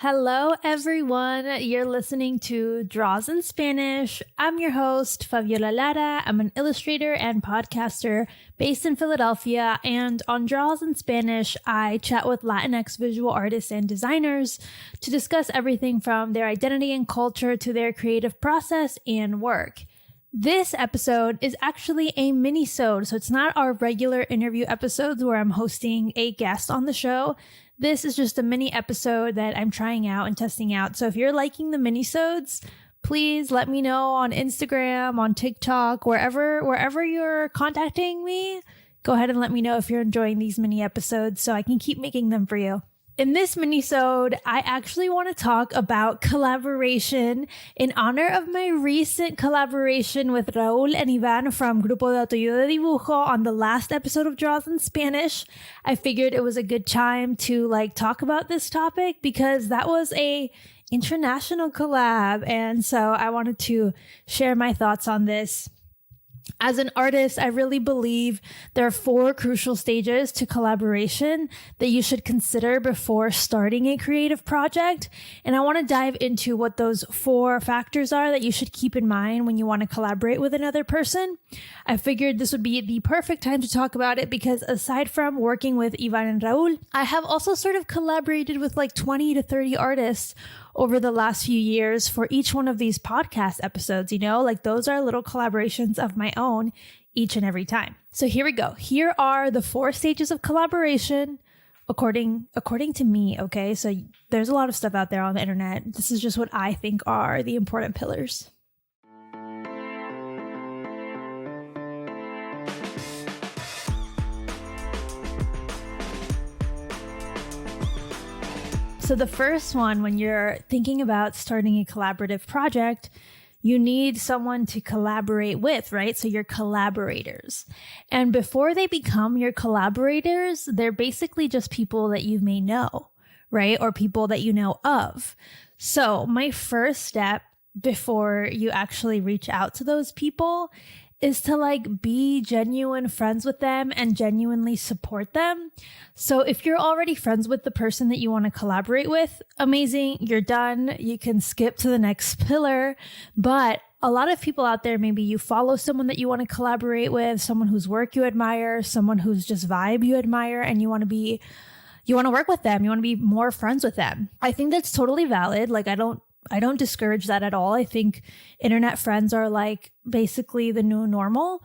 Hello, everyone. You're listening to Draws in Spanish. I'm your host, Fabiola Lara. I'm an illustrator and podcaster based in Philadelphia. And on Draws in Spanish, I chat with Latinx visual artists and designers to discuss everything from their identity and culture to their creative process and work. This episode is actually a minisode, so it's not our regular interview episodes where I'm hosting a guest on the show. This is just a mini episode that I'm trying out and testing out. So if you're liking the minisodes, please let me know on Instagram, on TikTok, wherever you're contacting me. Go ahead and let me know if you're enjoying these mini episodes so I can keep making them for you. In this minisode, I actually want to talk about collaboration in honor of my recent collaboration with Raúl and Iván from Grupo de Autoayuda de Dibujo on the last episode of Draws in Spanish. I figured it was a good time to talk about this topic because that was a international collab, and so I wanted to share my thoughts on this. As an artist, I really believe there are 4 crucial stages to collaboration that you should consider before starting a creative project. And I want to dive into what those 4 factors are that you should keep in mind when you want to collaborate with another person. I figured this would be the perfect time to talk about it because aside from working with Ivan and Raul, I have also sort of collaborated with 20 to 30 artists over the last few years for each one of these podcast episodes, those are little collaborations of my own each and every time. So here we go. Here are the 4 stages of collaboration according to me, okay? So there's a lot of stuff out there on the internet. This is just what I think are the important pillars. So the first one, when you're thinking about starting a collaborative project, you need someone to collaborate with, right? So your collaborators. And before they become your collaborators, they're basically just people that you may know, right? Or people that you know of. So my first step before you actually reach out to those people is to be genuine friends with them and genuinely support them. So if you're already friends with the person that you want to collaborate with, amazing, you're done. You can skip to the next pillar. But a lot of people out there, maybe you follow someone that you want to collaborate with, someone whose work you admire, someone whose just vibe you admire, and you want to work with them. You want to be more friends with them. I think that's totally valid. I don't discourage that at all. I think internet friends are basically the new normal.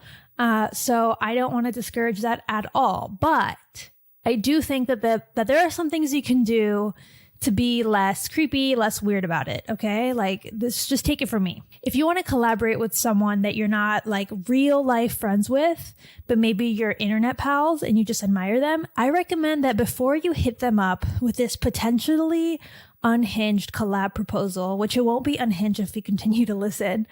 So I don't want to discourage that at all. But I do think that there are some things you can do to be less creepy, less weird about it. Okay. This, just take it from me. If you want to collaborate with someone that you're not real life friends with, but maybe you're internet pals and you just admire them, I recommend that before you hit them up with this potentially unhinged collab proposal, which it won't be unhinged if you continue to listen,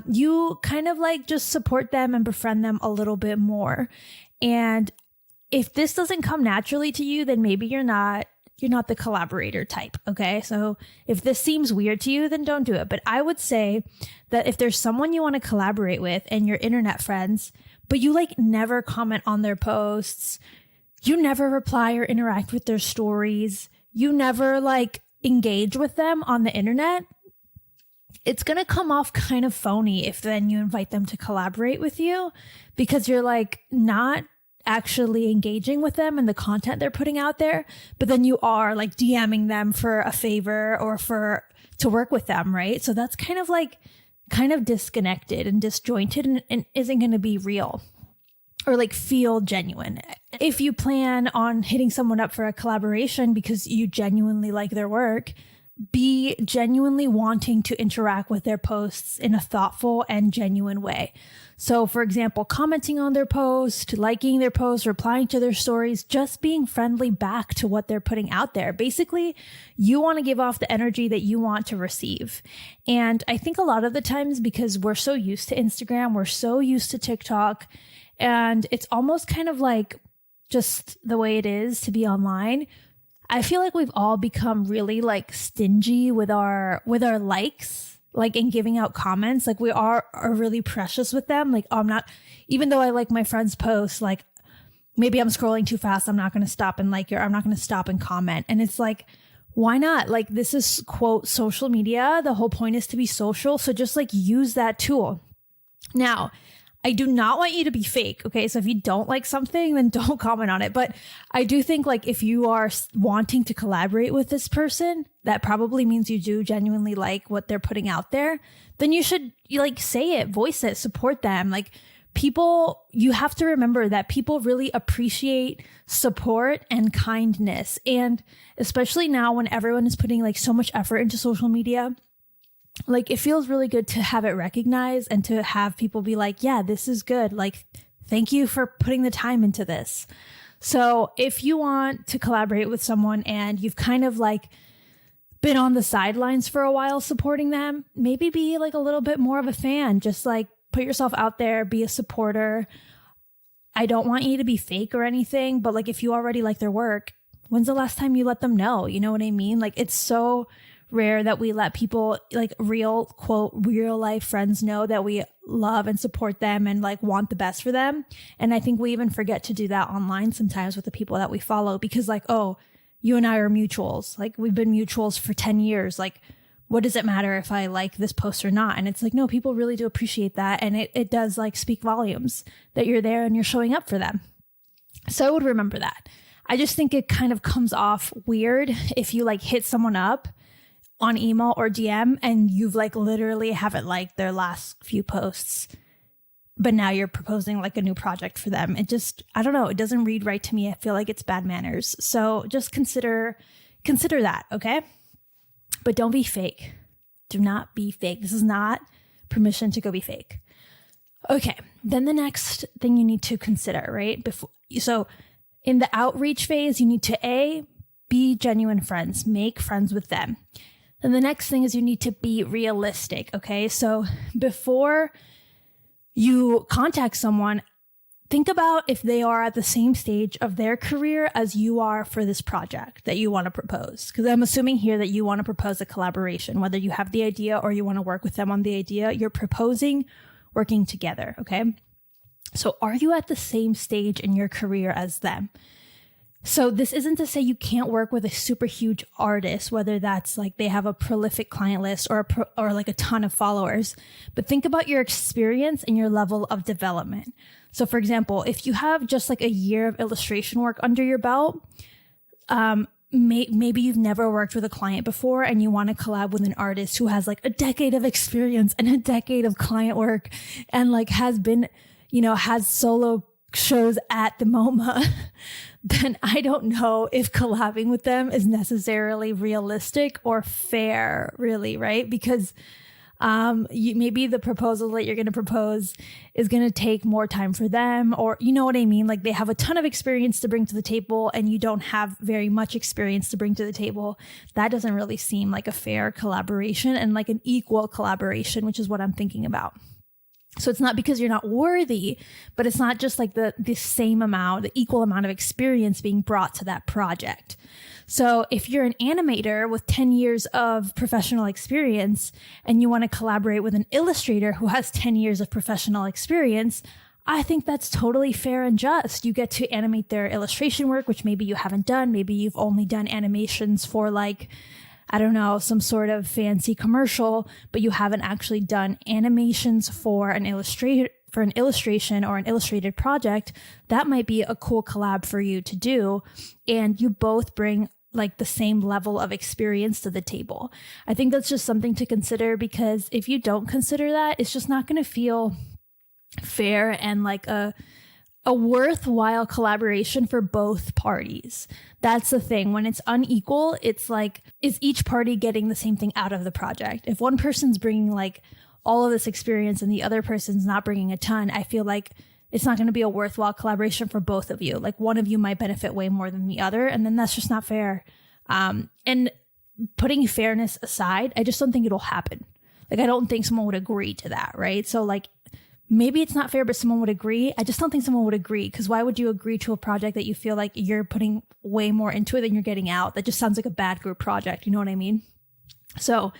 you kind of just support them and befriend them a little bit more. And if this doesn't come naturally to you, then maybe you're not the collaborator type. Okay. So if this seems weird to you, then don't do it. But I would say that if there's someone you want to collaborate with and you're internet friends, but you never comment on their posts, you never reply or interact with their stories, you never engage with them on the internet, it's going to come off kind of phony if then you invite them to collaborate with you because you're not actually engaging with them and the content they're putting out there, but then you are DMing them for a favor or to work with them, right? So that's kind of disconnected and disjointed and isn't going to be real or feel genuine. If you plan on hitting someone up for a collaboration because you genuinely like their work, be genuinely wanting to interact with their posts in a thoughtful and genuine way. So for example, commenting on their post, liking their post, replying to their stories, just being friendly back to what they're putting out there. Basically, you want to give off the energy that you want to receive. And I think a lot of the times, because we're so used to Instagram, we're so used to TikTok, and it's almost kind of just the way it is to be online. I feel we've all become really stingy with our likes, in giving out comments. We are really precious with them. I'm not, even though I like my friend's posts, maybe I'm scrolling too fast, I'm not going to stop and like it, or I'm not going to stop and comment. And it's why not? Like, this is quote social media. The whole point is to be social. So just like use that tool. Now, I do not want you to be fake. Okay. So if you don't like something, then don't comment on it. But I do think like if you are wanting to collaborate with this person, that probably means you do genuinely like what they're putting out there. Then you should like say it, voice it, support them. Like people, you have to remember that people really appreciate support and kindness. And especially now when everyone is putting like so much effort into social media, like it feels really good to have it recognized and to have people be like, yeah, this is good. Like, thank you for putting the time into this. So if you want to collaborate with someone and you've kind of like been on the sidelines for a while supporting them, maybe be like a little bit more of a fan. Just like put yourself out there, be a supporter. I don't want you to be fake or anything, but like if you already like their work, when's the last time you let them know? You know what I mean? Like it's so rare that we let people like real quote real life friends know that we love and support them and like want the best for them. And I think we even forget to do that online sometimes with the people that we follow because like, oh, you and I are mutuals. Like we've been mutuals for 10 years. Like what does it matter if I like this post or not? And it's like, no, people really do appreciate that. And it does like speak volumes that you're there and you're showing up for them. So I would remember that. I just think it kind of comes off weird if you like hit someone up on email or DM and you've like literally haven't liked their last few posts, but now you're proposing like a new project for them. It just, I don't know. It doesn't read right to me. I feel like it's bad manners. So just consider that. Okay. But don't be fake. Do not be fake. This is not permission to go be fake. Okay. Then the next thing you need to consider, right? So in the outreach phase, you need to be genuine friends, make friends with them. And the next thing is you need to be realistic, okay? So before you contact someone, think about if they are at the same stage of their career as you are for this project that you want to propose. Because I'm assuming here that you want to propose a collaboration, whether you have the idea or you want to work with them on the idea, you're proposing working together, okay? So are you at the same stage in your career as them? So this isn't to say you can't work with a super huge artist, whether that's like they have a prolific client list or like a ton of followers, but think about your experience and your level of development. So for example, if you have just like a year of illustration work under your belt, maybe you've never worked with a client before and you want to collab with an artist who has like a decade of experience and a decade of client work and like has been, has solo shows at the MoMA, then I don't know if collabing with them is necessarily realistic or fair, really, right? Because maybe the proposal that you're going to propose is going to take more time for them, or you know what I mean? Like they have a ton of experience to bring to the table and you don't have very much experience to bring to the table. That doesn't really seem like a fair collaboration and like an equal collaboration, which is what I'm thinking about. So it's not because you're not worthy, but it's not just like the same amount, the equal amount of experience being brought to that project. So if you're an animator with 10 years of professional experience and you want to collaborate with an illustrator who has 10 years of professional experience, I think that's totally fair and just. You get to animate their illustration work, which maybe you haven't done. Maybe you've only done animations for like, I don't know, some sort of fancy commercial, but you haven't actually done animations for an illustration or an illustrated project. That might be a cool collab for you to do. And you both bring like the same level of experience to the table. I think that's just something to consider, because if you don't consider that, it's just not going to feel fair and like a worthwhile collaboration for both parties. That's the thing. When it's unequal, it's like, is each party getting the same thing out of the project? If one person's bringing like all of this experience and the other person's not bringing a ton, I feel like it's not going to be a worthwhile collaboration for both of you. Like one of you might benefit way more than the other, and then that's just not fair. And putting fairness aside, I just don't think it'll happen. Like I don't think someone would agree to that, right? So like, maybe it's not fair, but someone would agree. I just don't think someone would agree, because why would you agree to a project that you feel like you're putting way more into it than you're getting out? That just sounds like a bad group project. You know what I mean? So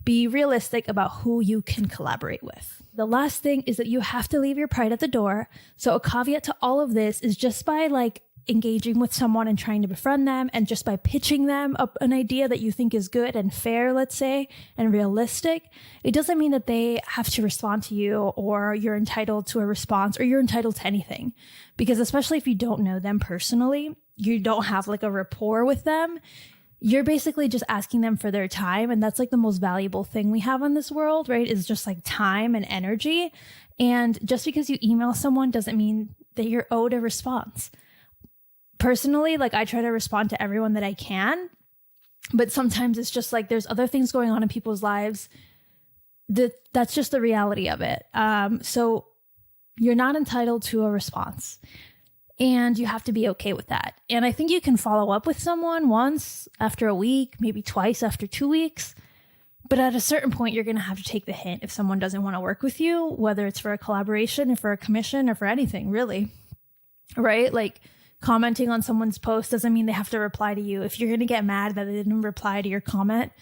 be realistic about who you can collaborate with. The last thing is that you have to leave your pride at the door. So a caveat to all of this is just by like engaging with someone and trying to befriend them, and just by pitching them an idea that you think is good and fair, let's say, and realistic, it doesn't mean that they have to respond to you, or you're entitled to a response, or you're entitled to anything. Because especially if you don't know them personally, you don't have like a rapport with them, you're basically just asking them for their time. And that's like the most valuable thing we have in this world, right? Is just like time and energy. And just because you email someone doesn't mean that you're owed a response. Personally, like I try to respond to everyone that I can, but sometimes it's just like there's other things going on in people's lives. That's just the reality of it. So you're not entitled to a response, and you have to be okay with that. And I think you can follow up with someone once after a week, maybe twice after 2 weeks. But at a certain point, you're going to have to take the hint if someone doesn't want to work with you, whether it's for a collaboration or for a commission or for anything, really. Right? Like commenting on someone's post doesn't mean they have to reply to you. If you're going to get mad that they didn't reply to your comment,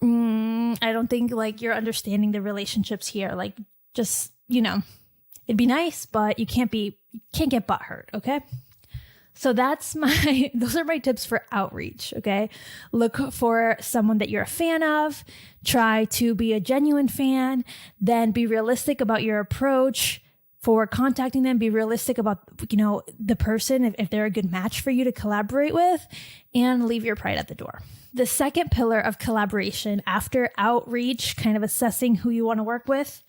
I don't think like you're understanding the relationships here. Like just, it'd be nice, but you can't get butthurt. Okay. So those are my tips for outreach. Okay. Look for someone that you're a fan of, try to be a genuine fan, then be realistic about your approach for contacting them, be realistic about, the person, if they're a good match for you to collaborate with, and leave your pride at the door. The second pillar of collaboration after outreach, kind of assessing who you want to work with,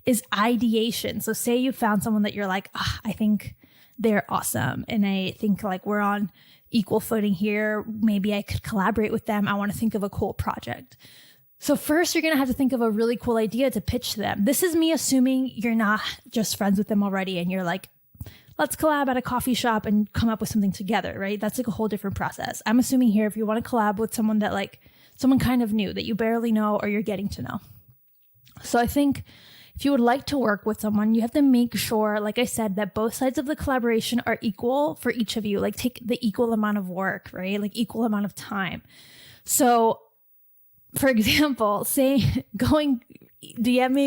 is ideation. So say you found someone that you're like, I think they're awesome, and I think like we're on equal footing here. Maybe I could collaborate with them. I want to think of a cool project. So first, you're going to have to think of a really cool idea to pitch to them. This is me assuming you're not just friends with them already and you're like, let's collab at a coffee shop and come up with something together, right? That's like a whole different process. I'm assuming here, if you want to collab with someone that like someone kind of new that you barely know or you're getting to know. So I think if you would like to work with someone, you have to make sure, like I said, that both sides of the collaboration are equal for each of you. Like take the equal amount of work, right? Like equal amount of time. So for example, DMing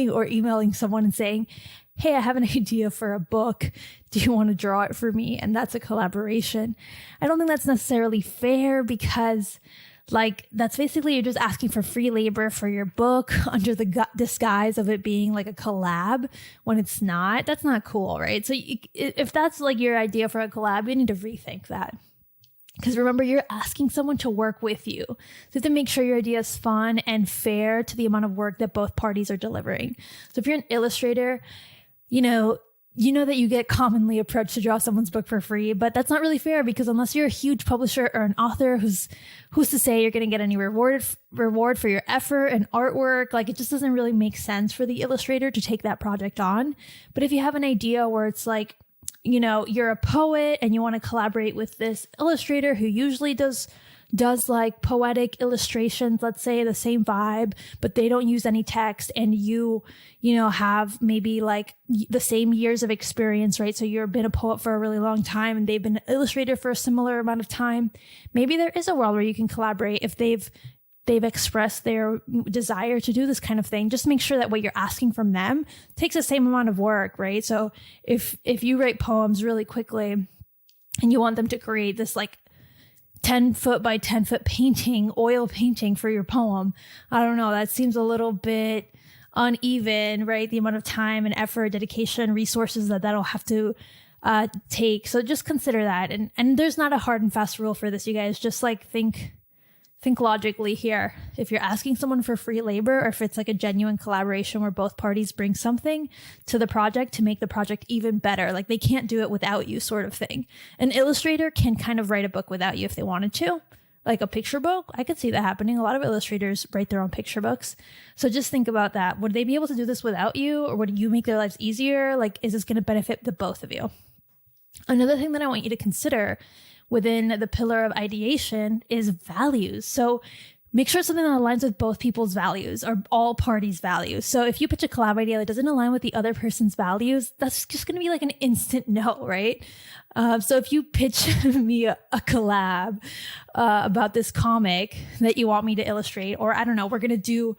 or emailing someone and saying, hey, I have an idea for a book. Do you want to draw it for me? And that's a collaboration. I don't think that's necessarily fair, because like that's basically you're just asking for free labor for your book under the disguise of it being like a collab when it's not. That's not cool, right? So if that's like your idea for a collab, you need to rethink that. Because remember, you're asking someone to work with you. So you have to make sure your idea is fun and fair to the amount of work that both parties are delivering. So if you're an illustrator, you know that you get commonly approached to draw someone's book for free, but that's not really fair, because unless you're a huge publisher or an author, who's to say you're going to get any reward for your effort and artwork? Like, it just doesn't really make sense for the illustrator to take that project on. But if you have an idea where it's like, you're a poet and you want to collaborate with this illustrator who usually does like poetic illustrations, let's say, the same vibe, but they don't use any text, and you have maybe like the same years of experience, right? So you've been a poet for a really long time and they've been an illustrator for a similar amount of time. Maybe there is a world where you can collaborate if they've expressed their desire to do this kind of thing. Just make sure that what you're asking from them takes the same amount of work, right? So if you write poems really quickly and you want them to create this like 10-foot by 10-foot painting, oil painting for your poem, I don't know, that seems a little bit uneven, right? The amount of time and effort, dedication, resources that'll have to take. So just consider that. And there's not a hard and fast rule for this, you guys. Just like think logically here. If you're asking someone for free labor, or if it's like a genuine collaboration where both parties bring something to the project to make the project even better, like they can't do it without you, sort of thing. An illustrator can kind of write a book without you if they wanted to, like a picture book. I could see that happening. A lot of illustrators write their own picture books. So just think about that. Would they be able to do this without you, or would you make their lives easier? Like, is this going to benefit the both of you? Another thing that I want you to consider within the pillar of ideation is values. So make sure it's something that aligns with both people's values, or all parties' values. So if you pitch a collab idea that doesn't align with the other person's values, that's just going to be like an instant no, right? So if you pitch me a collab about this comic that you want me to illustrate, or I don't know, we're going to do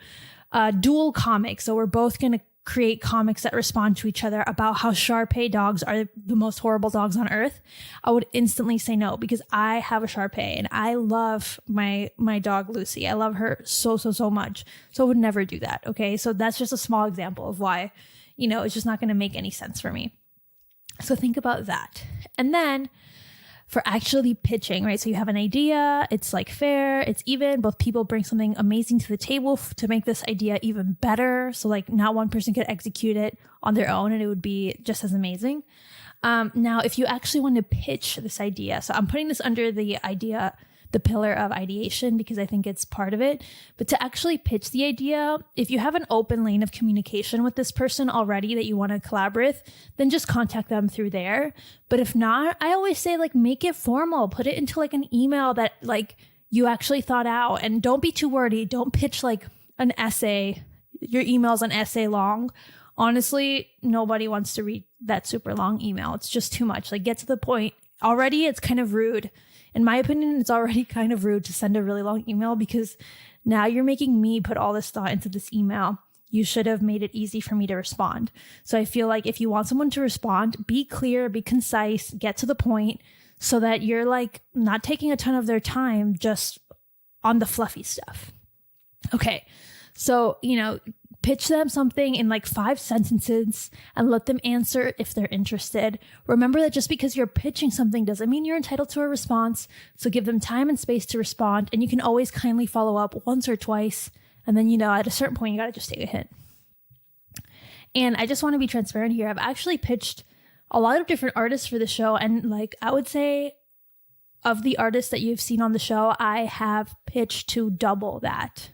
dual comics. So we're both going to create comics that respond to each other about how Shar-Pei dogs are the most horrible dogs on earth, I would instantly say no, because I have a Shar-Pei and I love my dog Lucy. I love her so much. So I would never do that. Okay. So that's just a small example of why, it's just not going to make any sense for me. So think about that. And then for actually pitching, right? So you have an idea, it's like fair, it's even, both people bring something amazing to the table to make this idea even better. So like not one person could execute it on their own and it would be just as amazing. Now, if you actually want to pitch this idea, so I'm putting this under the pillar of ideation because I think it's part of it. But to actually pitch the idea, if you have an open lane of communication with this person already that you want to collaborate with, then just contact them through there. But if not, I always say like make it formal, put it into like an email that like you actually thought out, and don't be too wordy. Don't pitch like an essay. Your email's an essay long. Honestly, nobody wants to read that super long email. It's just too much. Like get to the point. Already, it's kind of rude. In my opinion, it's already kind of rude to send a really long email because now you're making me put all this thought into this email. You should have made it easy for me to respond. So I feel like if you want someone to respond, be clear, be concise, get to the point so that you're like not taking a ton of their time just on the fluffy stuff. Okay. So, pitch them something in like 5 sentences and let them answer if they're interested. Remember that just because you're pitching something doesn't mean you're entitled to a response. So give them time and space to respond. And you can always kindly follow up once or twice. And then, at a certain point, you got to just take a hint. And I just want to be transparent here. I've actually pitched a lot of different artists for the show. And like, I would say of the artists that you've seen on the show, I have pitched to double that.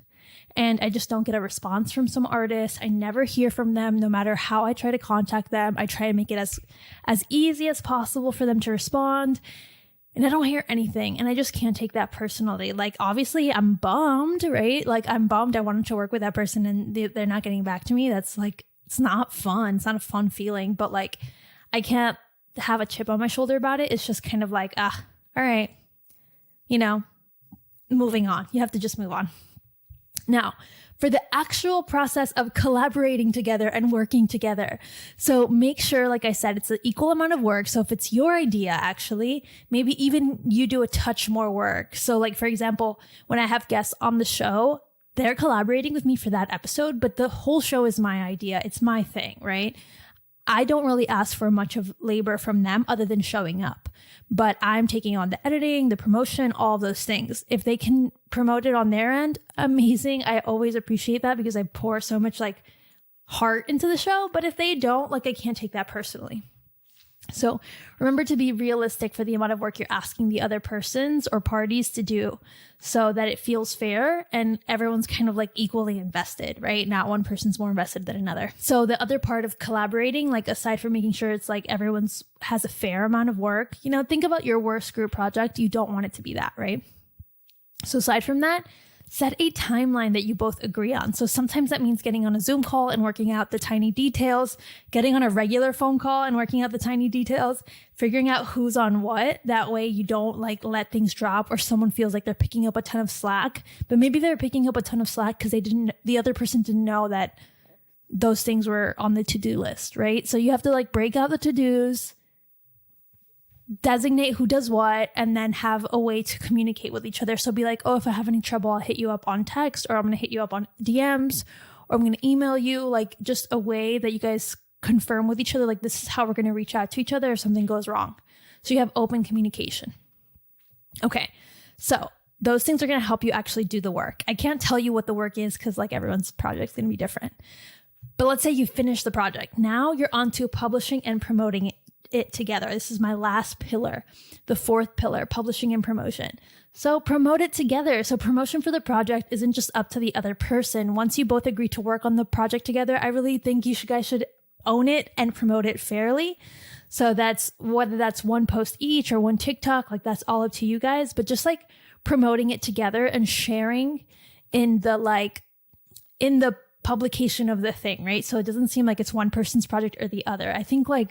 And I just don't get a response from some artists. I never hear from them, no matter how I try to contact them. I try to make it as easy as possible for them to respond. And I don't hear anything. And I just can't take that personally. Like, obviously, I'm bummed, right? Like, I'm bummed. I wanted to work with that person and they're not getting back to me. That's like, it's not fun. It's not a fun feeling. But like, I can't have a chip on my shoulder about it. It's just kind of like, all right, moving on. You have to just move on. Now, for the actual process of collaborating together and working together. So make sure, like I said, it's an equal amount of work. So if it's your idea, actually, maybe even you do a touch more work. So like, for example, when I have guests on the show, they're collaborating with me for that episode, but the whole show is my idea. It's my thing, right? I don't really ask for much of labor from them other than showing up, but I'm taking on the editing, the promotion, all of those things. If they can promote it on their end, amazing. I always appreciate that because I pour so much like heart into the show, but if they don't, like I can't take that personally. So remember to be realistic for the amount of work you're asking the other persons or parties to do so that it feels fair and everyone's kind of like equally invested, right? Not one person's more invested than another. So the other part of collaborating, like aside from making sure it's like everyone's has a fair amount of work, think about your worst group project. You don't want it to be that, right? So aside from that, set a timeline that you both agree on. So sometimes that means getting on a Zoom call and working out the tiny details, getting on a regular phone call and working out the tiny details, figuring out who's on what. That way you don't like let things drop or someone feels like they're picking up a ton of slack, but maybe they're picking up a ton of slack because the other person didn't know that those things were on the to-do list, right? So you have to like break out the to-dos, designate who does what, and then have a way to communicate with each other. So be like, if I have any trouble, I'll hit you up on text, or I'm going to hit you up on DMs, or I'm going to email you, like just a way that you guys confirm with each other, like this is how we're going to reach out to each other if something goes wrong. So you have open communication. Okay. So those things are going to help you actually do the work. I can't tell you what the work is because like everyone's project is going to be different. But let's say you finish the project. Now you're on to publishing and promoting it together. This is my last pillar, the fourth pillar, publishing and promotion. So promote it together. So promotion for the project isn't just up to the other person. Once you both agree to work on the project together, I really think you guys should own it and promote it fairly. So that's whether that's one post each or one TikTok, like that's all up to you guys, but just like promoting it together and sharing in the publication of the thing, right? So it doesn't seem like it's one person's project or the other. I think I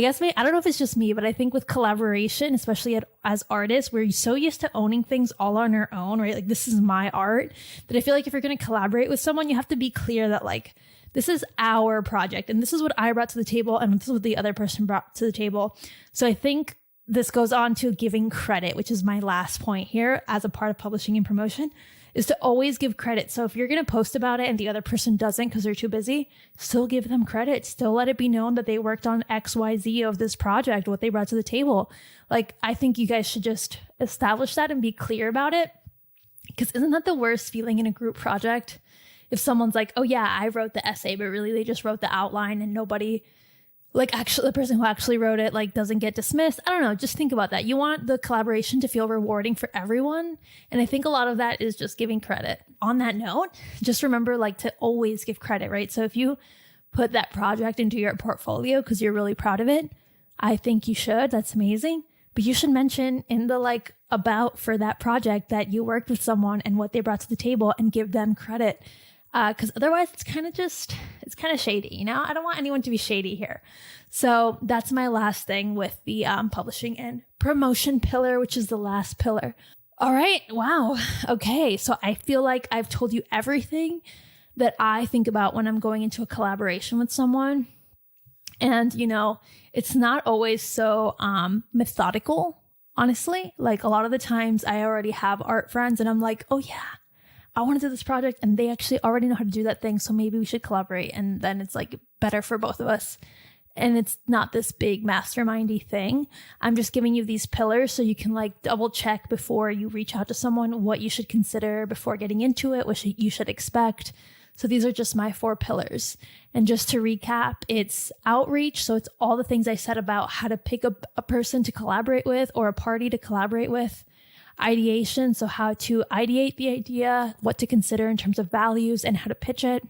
don't know if it's just me, but I think with collaboration, especially as artists, we're so used to owning things all on our own, right? Like this is my art, that I feel like if you're going to collaborate with someone, you have to be clear that like This is our project, and this is what I brought to the table, and this is what the other person brought to the table. So I think this goes on to giving credit, which is my last point here as a part of publishing and promotion, is to always give credit. So if you're going to post about it and the other person doesn't because they're too busy, still give them credit. Still let it be known that they worked on XYZ of this project, what they brought to the table. Like, I think you guys should just establish that and be clear about it. Because isn't that the worst feeling in a group project? If someone's like, oh yeah, I wrote the essay, but really they just wrote the outline and nobody, like, actually the person who actually wrote it, like, doesn't get dismissed. I don't know. Just think about that. You want the collaboration to feel rewarding for everyone. And I think a lot of that is just giving credit. On that note, just remember, like, to always give credit, right? So if you put that project into your portfolio because you're really proud of it, I think you should. That's amazing. But you should mention in the, like, about for that project that you worked with someone and what they brought to the table and give them credit. Because otherwise it's kind of shady, you know? I don't want anyone to be shady here. So that's my last thing with the publishing and promotion pillar, which is the last pillar. All right. Wow. Okay. So I feel like I've told you everything that I think about when I'm going into a collaboration with someone. And, you know, it's not always so methodical, honestly. Like, a lot of the times I already have art friends and I'm like, oh yeah, I want to do this project, and they actually already know how to do that thing. So maybe we should collaborate. And then it's like better for both of us. And it's not this big mastermindy thing. I'm just giving you these pillars so you can, like, double check before you reach out to someone what you should consider before getting into it, what you should expect. So these are just my 4 pillars. And just to recap, it's outreach. So it's all the things I said about how to pick a person to collaborate with or a party to collaborate with. Ideation, so how to ideate the idea, what to consider in terms of values and how to pitch it.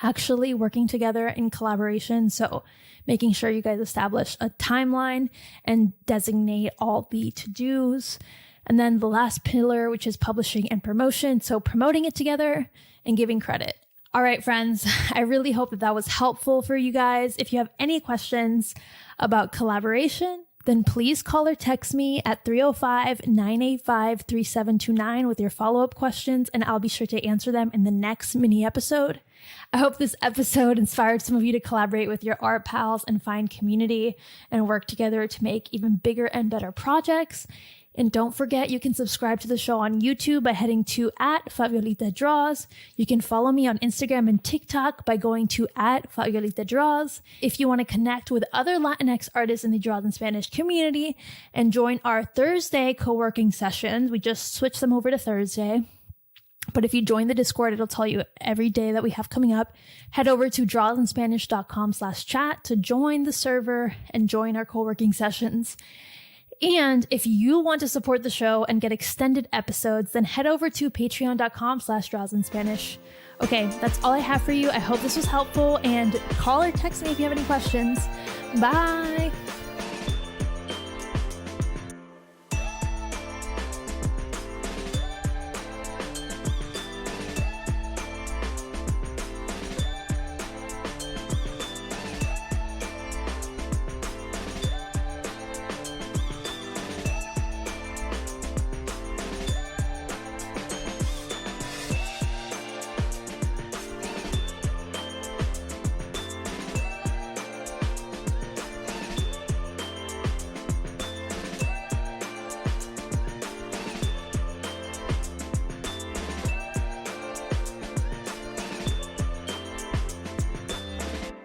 Actually working together in collaboration, so making sure you guys establish a timeline and designate all the to-dos. And then the last pillar, which is publishing and promotion, so promoting it together and giving credit. All right, friends, I really hope that was helpful for you guys. If you have any questions about collaboration, then please call or text me at 305-985-3729 with your follow-up questions, and I'll be sure to answer them in the next mini episode. I hope this episode inspired some of you to collaborate with your art pals and find community and work together to make even bigger and better projects. And don't forget, you can subscribe to the show on YouTube by heading to @Fabiolita Draws. You can follow me on Instagram and TikTok by going to @Fabiolita Draws. If you want to connect with other Latinx artists in the Draws in Spanish community and join our Thursday co-working sessions, we just switched them over to Thursday. But if you join the Discord, it'll tell you every day that we have coming up. Head over to drawsinspanish.com/chat to join the server and join our co-working sessions. And if you want to support the show and get extended episodes, then head over to patreon.com/drawsinspanish. Okay, that's all I have for you. I hope this was helpful, and call or text me if you have any questions. Bye.